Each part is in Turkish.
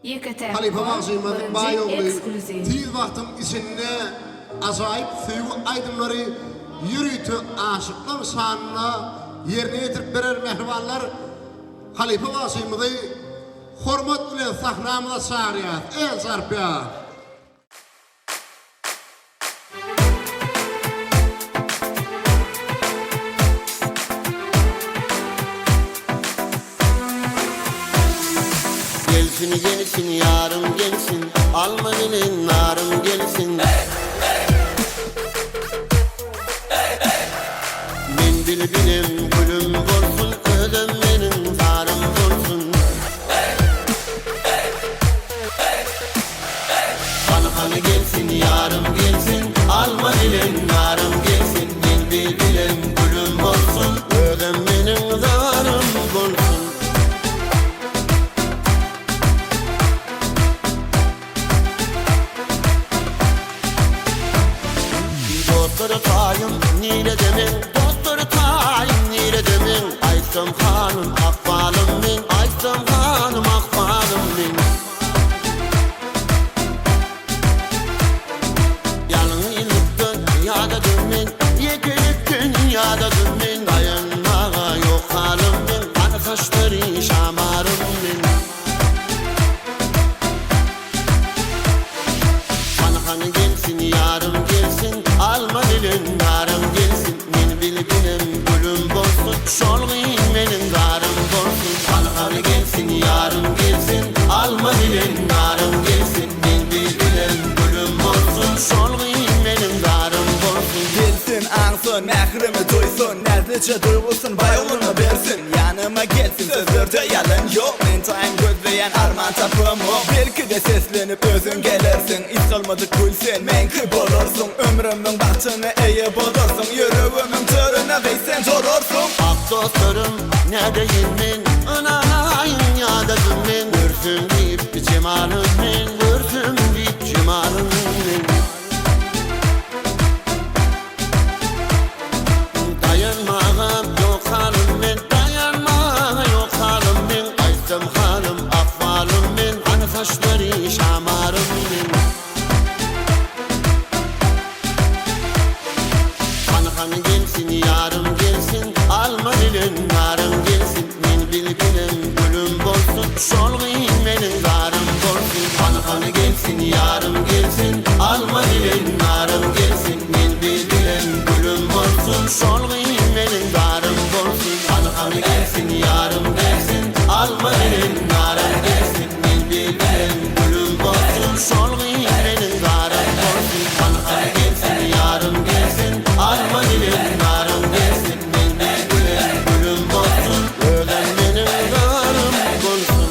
Halife Mazim'in bayolu tiz vaktin içinde azayip suyu aydınları yürütü aşıklar sanına yerine getirip birer mehribanlar Halife Mazim'i hormat ile sahnamıza çağırıyor. El zarpya. Gelsin gelsin yarım gelsin, Almanın narım gelsin. Men bilbilim gülüm bolsun, ödem benim zarım bolsun. Bana gelsin yarım gelsin, Almanın narım gelsin. Men bilbilim gülüm bolsun, ödem benim zarım bolsun. Dostları tayım nire demin, dostları tayım nire demin. Aysam hanım akbalım min, aysam hanım akbalım min. Yalın ilikten dünyada dönmin, yekelikten dünyada dönmin. Dayanmağa yok halim min, kanı kaşları şamarım min. Bana gelsin yarım gelsin, Alman ilin narım gelsin. Men bilginim gülüm bolsun, şolguyum benim garım bolsun. Bana gelsin yarım gelsin, Alman ilin narım gelsin. Men bilginim gülüm bolsun, şolguyum benim garım bolsun. Gelsin ansın, mehrimi duysun, nerdice duyulsun, bayolunu versin. Yanıma gelsin, sözlerde yalan yok. Mentayım gözleyen arman tapım o. Belki de seslenip özün gelirsin. İz olmadık gülsen, menkıp olursun. Ömrümün bahtını eğip olursun. Yüreğimin törüne beysen zorursun. Ak dostlarım neredeyim men, anayın ya da dümmen. Görsün deyip bir cemalım men, görsün deyip cemalım men. Dayanmağım yok halim men, dayanmağa yok halim men. Aysam hanım akbalım men, kanı kaşları şamarım men. Bana gelsin yarım gelsin, Alman ilin narım gelsin. Men bilginim gülüm bolsun, şolguyum benim garım bolsun. Bana gelsin yarım gelsin, Alman ilin narım gelsin. Men bilginim gülüm bolsun, şolguyum benim garım bolsun. Bana gelsin yarım gelsin, Alman ilin narım gelsin. Men bilginim gülüm bolsun, şolguyum benim garım bolsun. Bana gelsin yarım gelsin, Alman ilin narım gelsin. Men bilginim gülüm bolsun, ölen benim garım bolsun.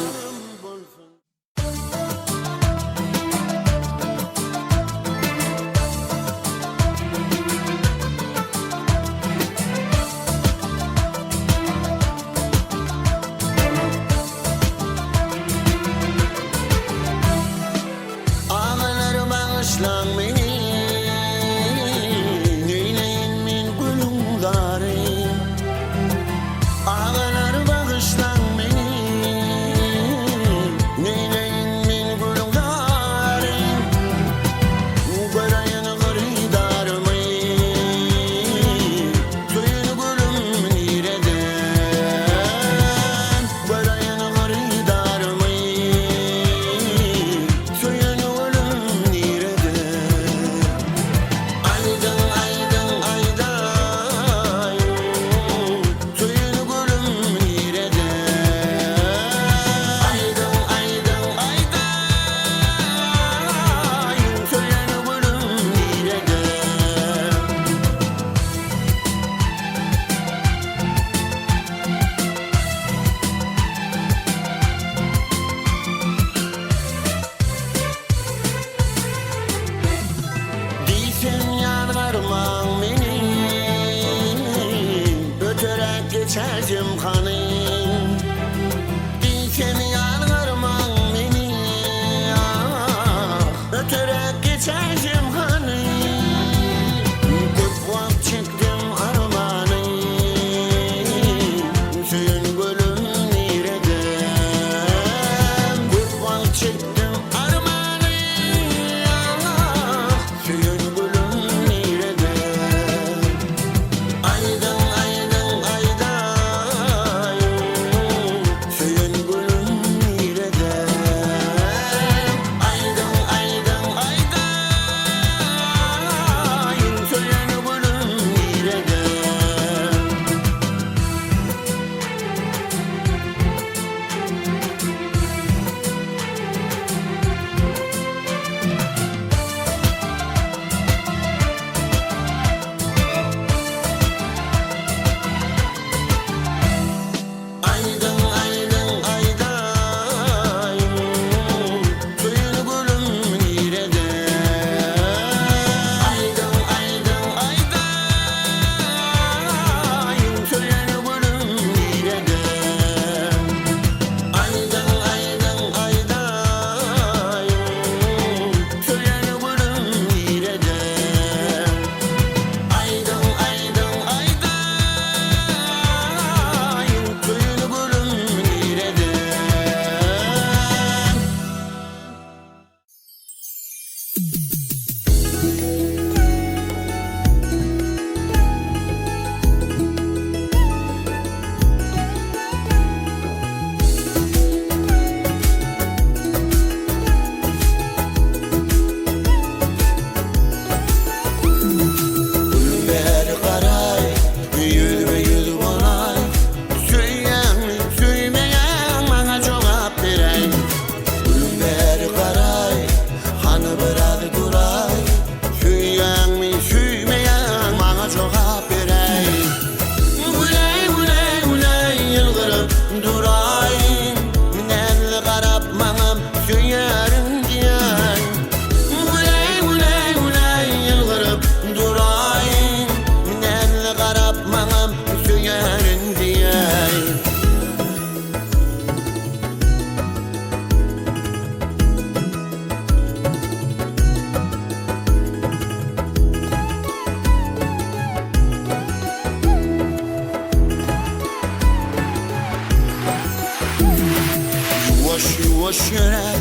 yere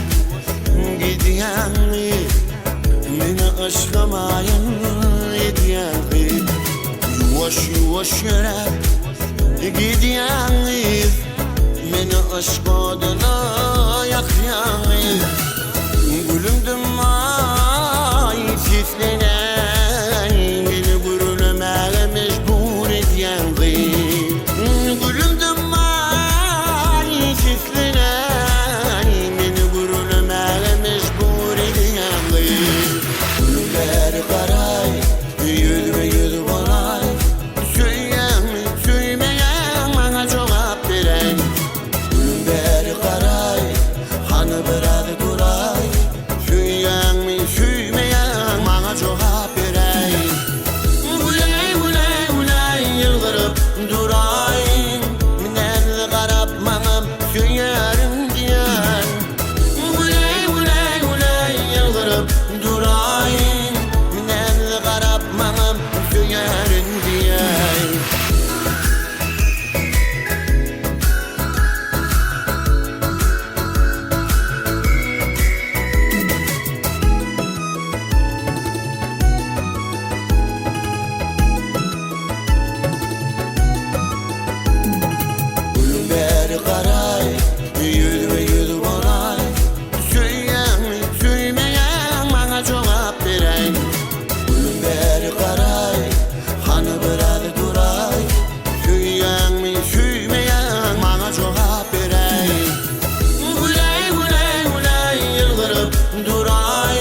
gidiyanı Meni aşkamayın ediyanı Yuvaş yere gidiyanı Meni aşk adına yakyanı Gülümdüm ay tislenen Beni gürülmeye mecbur ediyanı Gülümdüm ay tislenen Beni gürülmeye mecbur ediyanı Gülümler karay yüz bonay Söylemeyen bana cevap veren Gülümler karay hanı bırak duray Söylemeyen bana cevap veren Gülay yıldırıp duray Minel karap bana söylerim diyen Gülay yıldırıp duray Minel karap bana söylerim diyen Gülümler karay yüz bonay Söylemeyen bana cevap veren Gülümler karay hanı bırak duray Söylemeyen bana cevap veren Gülay yıldırıp duray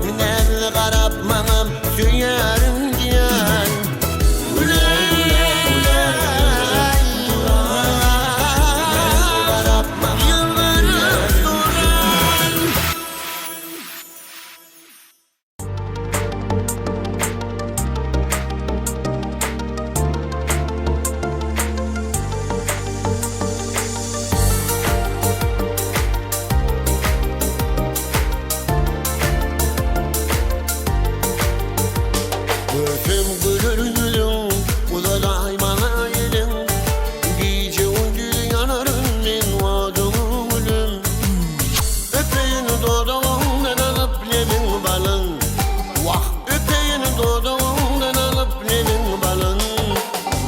Minel karap bana söylerim diyen Gözüm gülürüm, uzaday bana yedim Gece uydü yanarım ben vadımı gülüm Öpeyini dodağımdan alıp lemin balın Vah öpeyini dodağımdan alıp lemin balın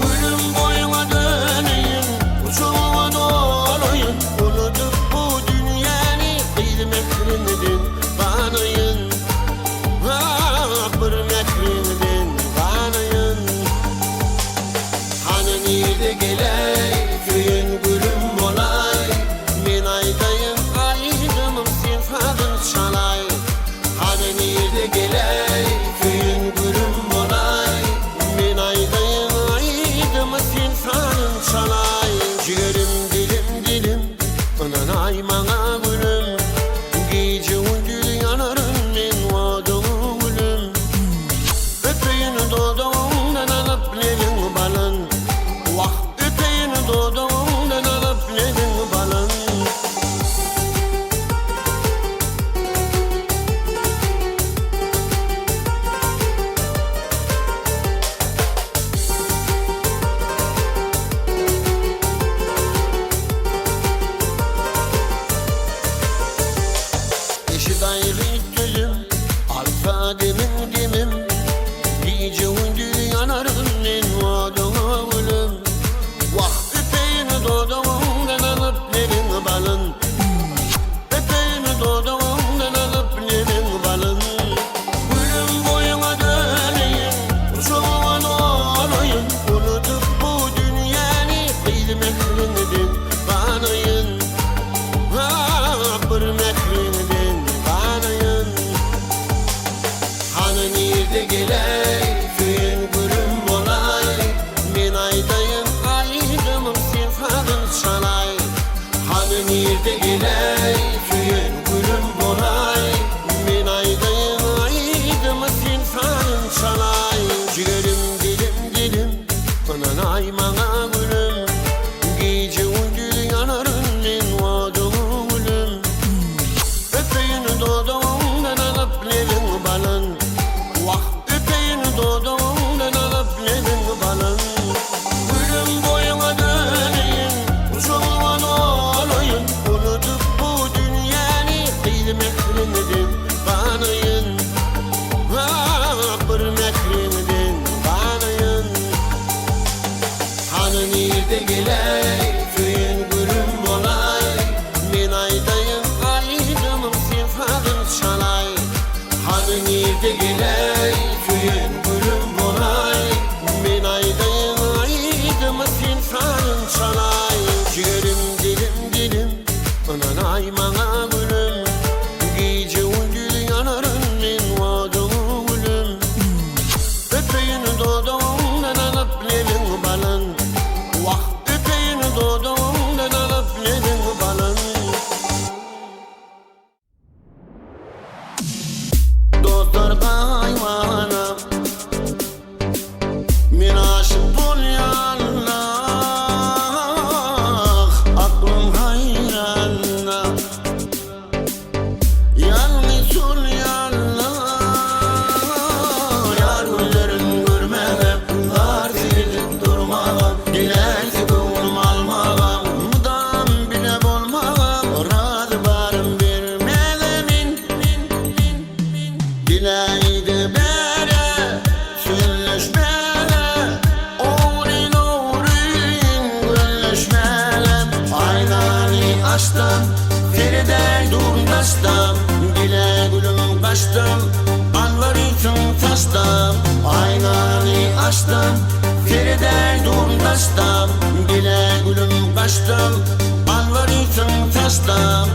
Gülüm boyuna döneyim, uçağıma dolayım Unutup bu dünyanı kıymetliydin banayın Hürmetliydin banayın Hani nerede geley köyün gülüm olay Men aydayım aydımım sen fadın çalay Hani nerede geley köyün gülüm olay Men aydayım aydımım sen fadın çalay Ciğerim dilim ananay bana gülüm Gece uydu yanarım ben vadımı gülüm Öpeyini dodağımdan alıp lemin balın Vah öpeyini dodağımdan alıp lemin balın Eşi daire gülüm alfa demim Gece uydu yanarım ben vadımı gülüm Vah öpeyini dodağımdan alıp lemin balın Öpeyini dodağımdan alıp lemin balın Gülüm boyuna döneyim, uçağıma dolayım Unutup bu dünyanı kıymetliydin banayın Hürmetliydin banayın kaçtım Anlar için taştım Aynanı açtım Feride durdaştım Dile gülüm kaçtım Anlar için taştım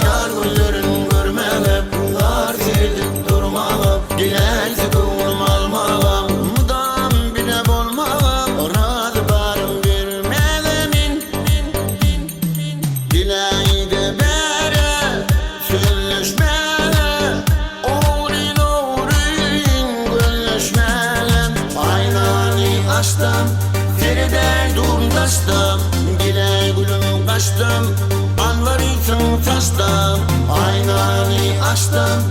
Yar güllerin görmelip Arz edip durmalip Dilerse kıvrım almalip Mudam bile bolmalip Razı barım vermelimin Dileği de bere Sözleşmeli Oğrin gölleşmeli Aynanı açtım Feride durdaştım Dile gülüm kaçtım Anlar için taştım Aynanı açtım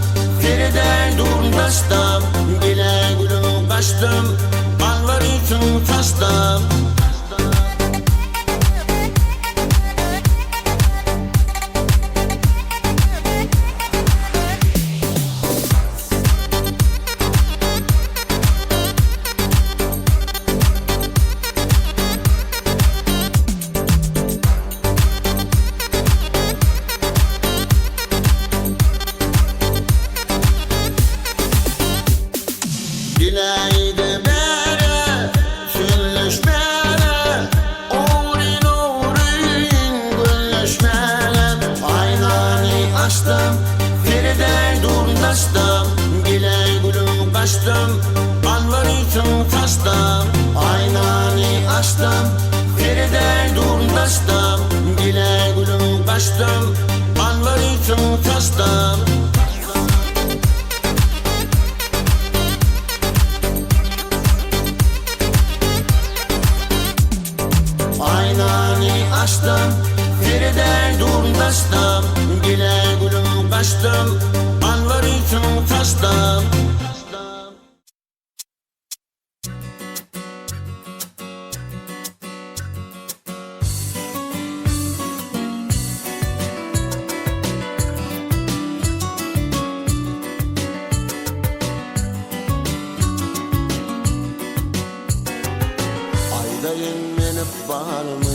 Feride durdaştım Dile gülüm kaçtım Anlar için taştım Dileği de bere Sözleşmeli Oğrin gölleşmeli Aynanı açtım Feride durdaştım Dile gülüm kaçtım Anlar için taştım Aynanı açtım Feride durdaştım Dile gülüm kaçtım Anlar için taştım Aynanı açtım Feride durdaştım Dile gülüm kaçtım Anlar için taştım Aydayım menip balım